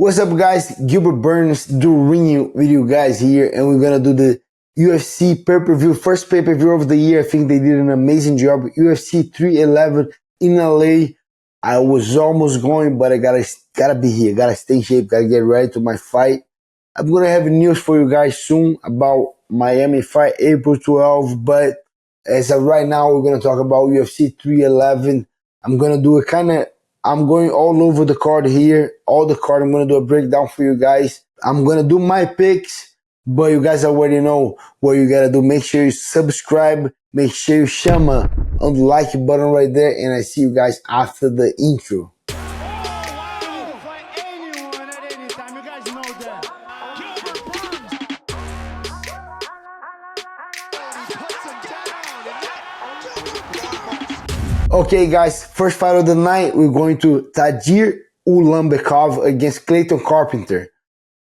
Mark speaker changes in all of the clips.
Speaker 1: What's up, guys? Gilbert Burns, Rinya with you guys here, and we're gonna do the UFC pay-per-view, first pay-per-view of the year. I think they did an amazing job. UFC 311 in LA. I was almost going, but I gotta be here, gotta stay in shape, gotta get ready to my fight. I'm gonna have news for you guys soon about Miami fight April 12th, but as of right now, we're gonna talk about UFC 311. I'm gonna do a I'm going all over the card here. All the card, I'm going to do a breakdown for you guys. I'm going to do my picks, but you guys already know what you got to do. Make sure you subscribe. Make sure you shama on the like button right there. And I see you guys after the intro. Okay, guys, first fight of the night, we're going to Tagir Ulanbekov against Clayton Carpenter.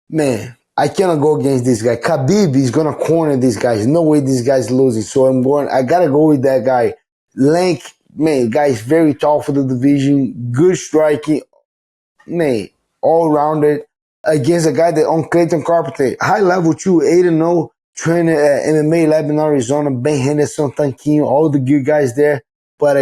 Speaker 1: Man, I cannot go against this guy. Khabib is going to corner this guy. There's no way this guy's losing. So I got to go with that guy. Length, man, guy is very tall for the division. Good striking. Man, all-rounded. Against a guy that on Clayton Carpenter. High level too, 8-0. Trainer at MMA Lab in Arizona. Ben Henderson, Tanquinho, all the good guys there. But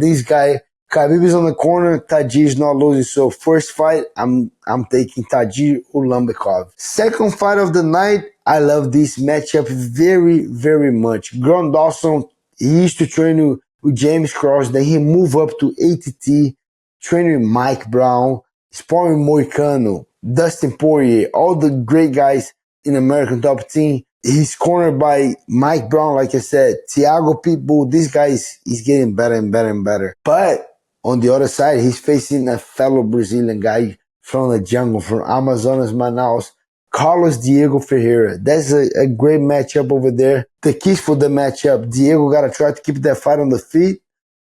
Speaker 1: this guy, Khabib is on the corner, Tagir is not losing. So first fight, I'm taking Tagir Ulanbekov. Second fight of the night, I love this matchup very, very much. Grant Dawson, he used to train with James Cross, then he moved up to ATT, training with Mike Brown, sparring Moicano, Dustin Poirier, all the great guys in American Top Team. He's cornered by Mike Brown, like I said, Thiago Pitbull. This guy is getting better and better and better. But on the other side, he's facing a fellow Brazilian guy from the jungle, from Amazonas, Manaus, Carlos Diego Ferreira. That's a great matchup over there. The keys for the matchup, Diego got to try to keep that fight on the feet,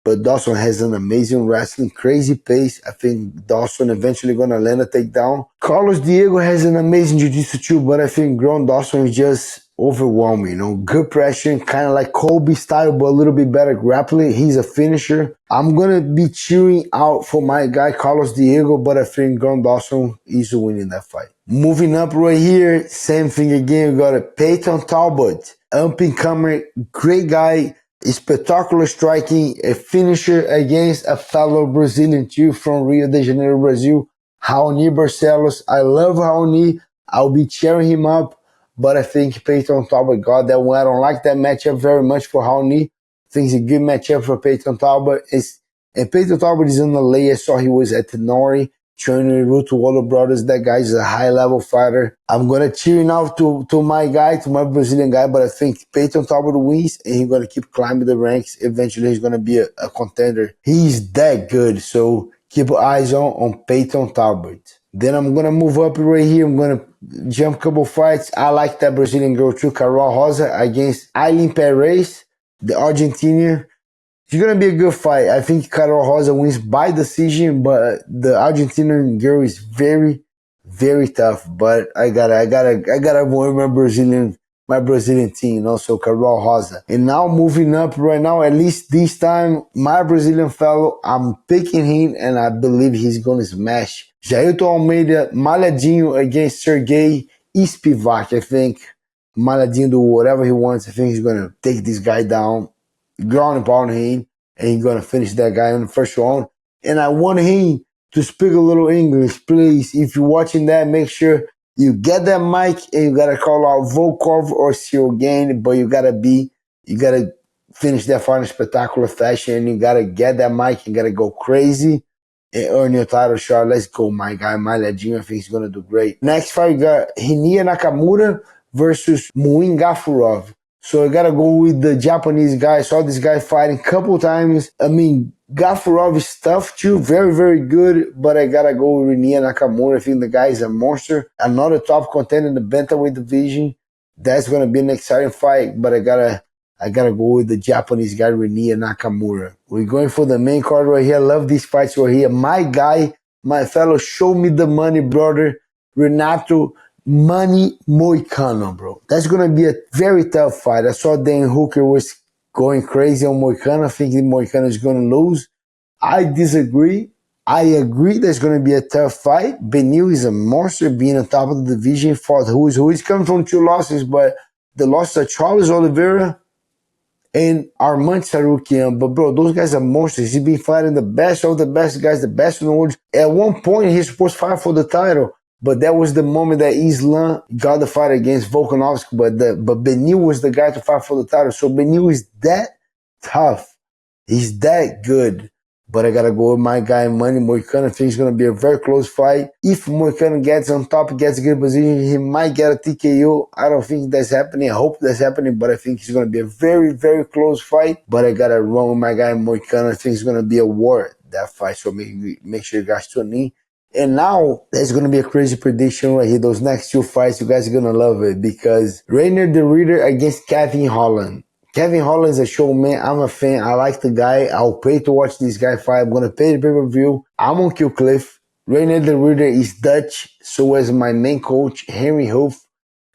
Speaker 1: but Dawson has an amazing wrestling, crazy pace. I think Dawson eventually going to land a takedown. Carlos Diego has an amazing jiu-jitsu too, but I think Grant Dawson is just overwhelming, good pressure, kind of like Kobe style, but a little bit better grappling. He's a finisher. I'm going to be cheering out for my guy, Carlos Diego, but I think Grant Dawson is winning that fight. Moving up right here, same thing again. We got a Payton Talbott, up-and-comer, great guy, spectacular striking, a finisher against a fellow Brazilian too from Rio de Janeiro, Brazil, Raoni Barcelos. I love Raoni. I'll be cheering him up. But I think Payton Talbott got that one. I don't like that matchup very much for Raoni. I think it's a good matchup for Payton Talbott. And Payton Talbott is in LA. I saw he was at Tenori, training with Ruto Brothers. That guy is a high-level fighter. I'm going to cheer now to my guy, to my Brazilian guy, but I think Payton Talbott wins, and he's going to keep climbing the ranks. Eventually, he's going to be a contender. He's that good, so keep eyes on Payton Talbott. Then I'm going to move up right here. I'm going to jump a couple fights. I like that Brazilian girl too, Carol Rosa against Ailín Perez, the Argentinian. It's going to be a good fight. I think Carol Rosa wins by decision, but the Argentinian girl is very, very tough. But I gotta avoid my Brazilian team, also Carol Rosa. And now moving up right now, at least this time, my Brazilian fellow, I'm picking him, and I believe he's going to smash Jailton Almeida, Malhadinho against Serghei Spivac. I think Malhadinho do whatever he wants. I think he's going to take this guy down, ground and pound him, and he's going to finish that guy in the first round. And I want him to speak a little English, please. If you're watching that, make sure you get that mic and you got to call out Volkov or Serghei, but you got to finish that fight in a spectacular fashion, and you got to get that mic and got to go crazy and earn your title shot. Let's go, my guy, Malhadinho. I think he's going to do great. Next fight, we got Rinya Nakamura versus Muin Gafurov. So I got to go with the Japanese guy. I saw this guy fighting a couple times. I mean, Gafurov is tough too. Very, very good. But I got to go with Rinya Nakamura. I think the guy is a monster. Another top contender in the bantamweight division. That's going to be an exciting fight. But I gotta go with the Japanese guy, Rinya Nakamura. We're going for the main card right here. I love these fights right here. My guy, my fellow, show me the money, brother. Renato, money Moicano, bro. That's going to be a very tough fight. I saw Dan Hooker was going crazy on Moicano, thinking Moicano is going to lose. I disagree. I agree there's going to be a tough fight. Beneil is a monster being on top of the division. Fought who is who. He's coming from 2 losses, but the losses are Charles Oliveira and Arman Tsarukyan. But bro, those guys are monsters. He's been fighting the best of the best guys, the best in the world. At one point, he's supposed to fight for the title. But that was the moment that Islam got the fight against Volkanovski. But Beneil was the guy to fight for the title. So Beneil is that tough. He's that good. But I gotta go with my guy, Money Moicano. I think it's gonna be a very close fight. If Moicano gets on top, gets a good position, he might get a TKO. I don't think that's happening. I hope that's happening, but I think it's gonna be a very, very close fight. But I gotta run with my guy, Moicano. I think it's gonna be a war, that fight. So make sure you guys tune in. And now, there's going to be a crazy prediction right here. Those next 2 fights, you guys are going to love it. Because Reinier the Reader against Kevin Holland. Kevin Holland is a showman. I'm a fan. I like the guy. I'll pay to watch this guy fight. I'm going to pay the pay-per-view. I'm on Kill Cliff. Reinier the Reader is Dutch. So is my main coach, Henry Hoof.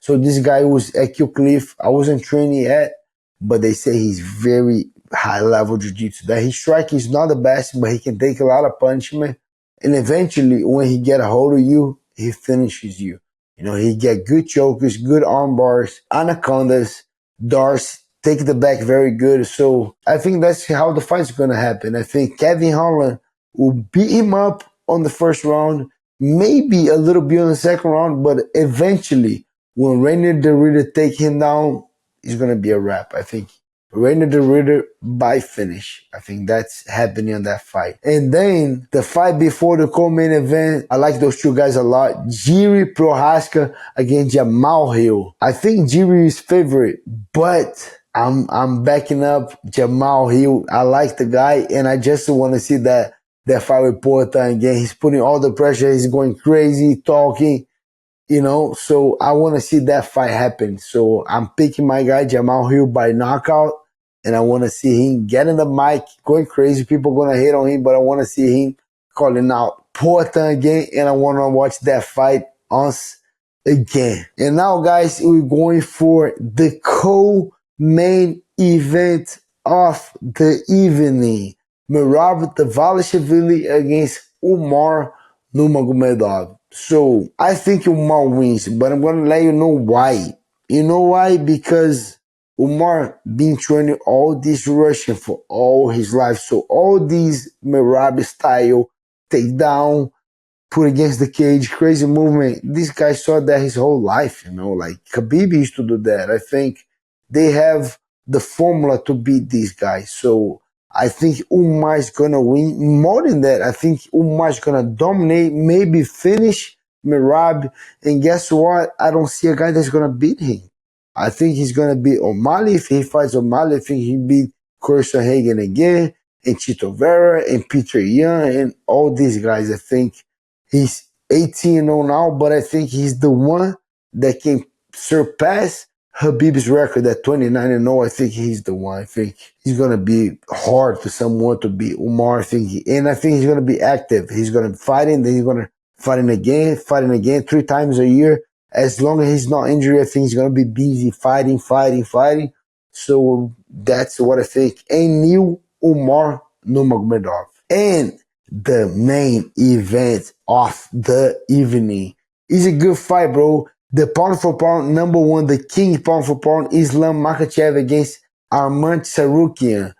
Speaker 1: So this guy was at Kill Cliff. I wasn't training yet. But they say he's very high-level jiu-jitsu. That his strike is not the best, but he can take a lot of punishment. And eventually, when he get a hold of you, he finishes you. You know, he get good chokers, good arm bars, anacondas, darts, take the back very good. So I think that's how the fight's going to happen. I think Kevin Holland will beat him up on the first round, maybe a little bit on the second round, but eventually, when Reinier the Reader take him down, it's going to be a wrap. I think Reinier the Reader by finish. I think that's happening on that fight. And then the fight before the co-main event, I like those 2 guys a lot. Jiri Prohaska against Jamal Hill. I think Jiri is favorite, but I'm backing up Jamal Hill. I like the guy, and I just want to see that fight with Payton again. He's putting all the pressure. He's going crazy, talking. You know, so I want to see that fight happen. So I'm picking my guy, Jamal Hill, by knockout. And I want to see him getting the mic, going crazy. People are going to hate on him, but I want to see him calling out Payton again. And I want to watch that fight once again. And now, guys, we're going for the co-main event of the evening. Merab Dvalishvili against Umar Nurmagomedov. So I think Umar wins, but I'm going to let you know why. You know why? Because Umar been training all this Russian for all his life. So all these Merab style, take down, put against the cage, crazy movement. This guy saw that his whole life, you know, like Khabib used to do that. I think they have the formula to beat these guys. So I think Umar is going to win. More than that, I think Umar is going to dominate, maybe finish Merab. And guess what? I don't see a guy that's going to beat him. I think he's going to beat O'Malley. If he fights O'Malley, I think he beat Hagen again, and Chito Vera, and Peter Yan, and all these guys. I think he's 18-0 now, but I think he's the one that can surpass Khabib's record at 29-0. I think he's the one. I think he's going to be hard for someone to beat Umar. I think he's going to be active. He's going to fight him, then he's going to fighting again 3 times a year. As long as he's not injured, I think he's going to be busy fighting. So that's what I think. And new Umar Nurmagomedov. And the main event of the evening is a good fight, bro. The pound for pound number 1, the king pound for pound, Islam Makhachev against Arman Tsarukyan.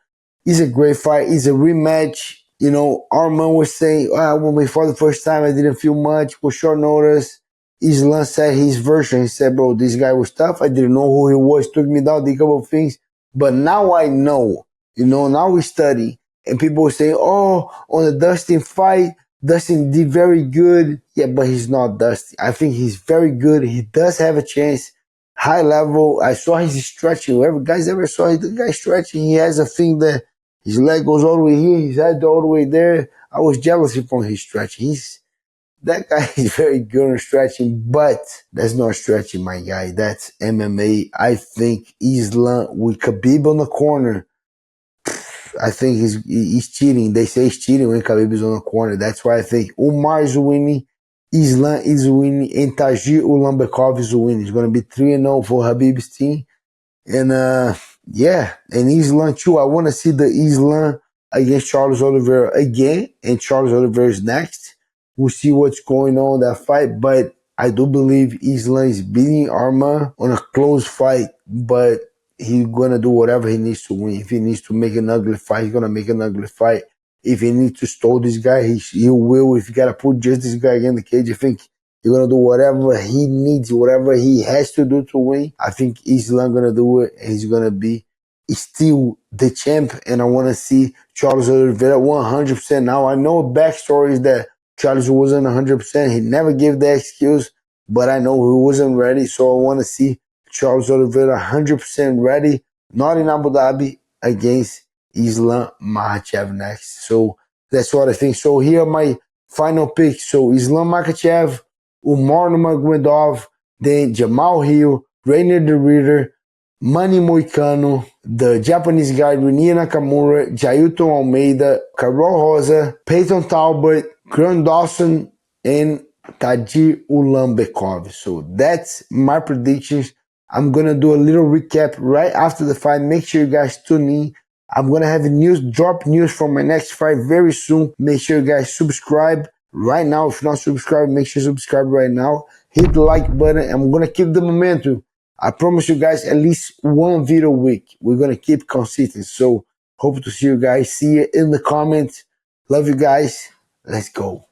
Speaker 1: It's a great fight. It's a rematch. You know, Arman was saying, when we fought the first time, I didn't feel much. Was short notice. Islam said his version. He said, bro, this guy was tough. I didn't know who he was. Took me down, did a couple of things. But now I know. You know, now we study. And people say, on the Dustin fight, Dustin did very good. Yeah, but he's not Dustin. I think he's very good. He does have a chance. High level. I saw his stretching. Whoever guys ever saw the guy stretching, he has a thing that his leg goes all the way here, his head all the way there. I was jealous from his stretching. That guy is very good on stretching, but that's not stretching, my guy. That's MMA. I think Islam with Khabib on the corner, I think he's cheating. They say he's cheating when Khabib is on the corner. That's why I think Umar is winning, Islam is winning, and Tagir Ulanbekov is winning. It's going to be 3-0 for Khabib's team. And and Islam too. I want to see the Islam against Charles Oliveira again, and Charles Oliveira is next. We'll see what's going on in that fight, but I do believe Islam is beating Arman on a close fight, but he's gonna do whatever he needs to win. If he needs to make an ugly fight, he's gonna make an ugly fight. If he needs to stall this guy, he will. If you gotta put just this guy in the cage, I think he's gonna do whatever he needs, whatever he has to do to win. I think Islam gonna do it, and he's gonna be still the champ. And I wanna see Charles Oliveira 100%. Now I know backstory is that Charles wasn't 100%. He never gave the excuse, but I know he wasn't ready. So I want to see Charles Oliveira 100% ready, not in Abu Dhabi, against Islam Makhachev next. So that's what I think. So here are my final picks. So Islam Makhachev, Umar Nurmagomedov, then Jamal Hill, Rainier the Reader, Manny Moicano, the Japanese guy Rinya Nakamura, Jailton Almeida, Carol Rosa, Payton Talbott, Dawson, and Tagir Ulanbekov. So that's my predictions. I'm going to do a little recap right after the fight. Make sure you guys tune in. I'm going to have drop news for my next fight very soon. Make sure you guys subscribe right now. If you're not subscribed, make sure you subscribe right now. Hit the like button. I'm going to keep the momentum. I promise you guys at least one video a week. We're going to keep consistent. So hope to see you guys. See you in the comments. Love you guys. Let's go.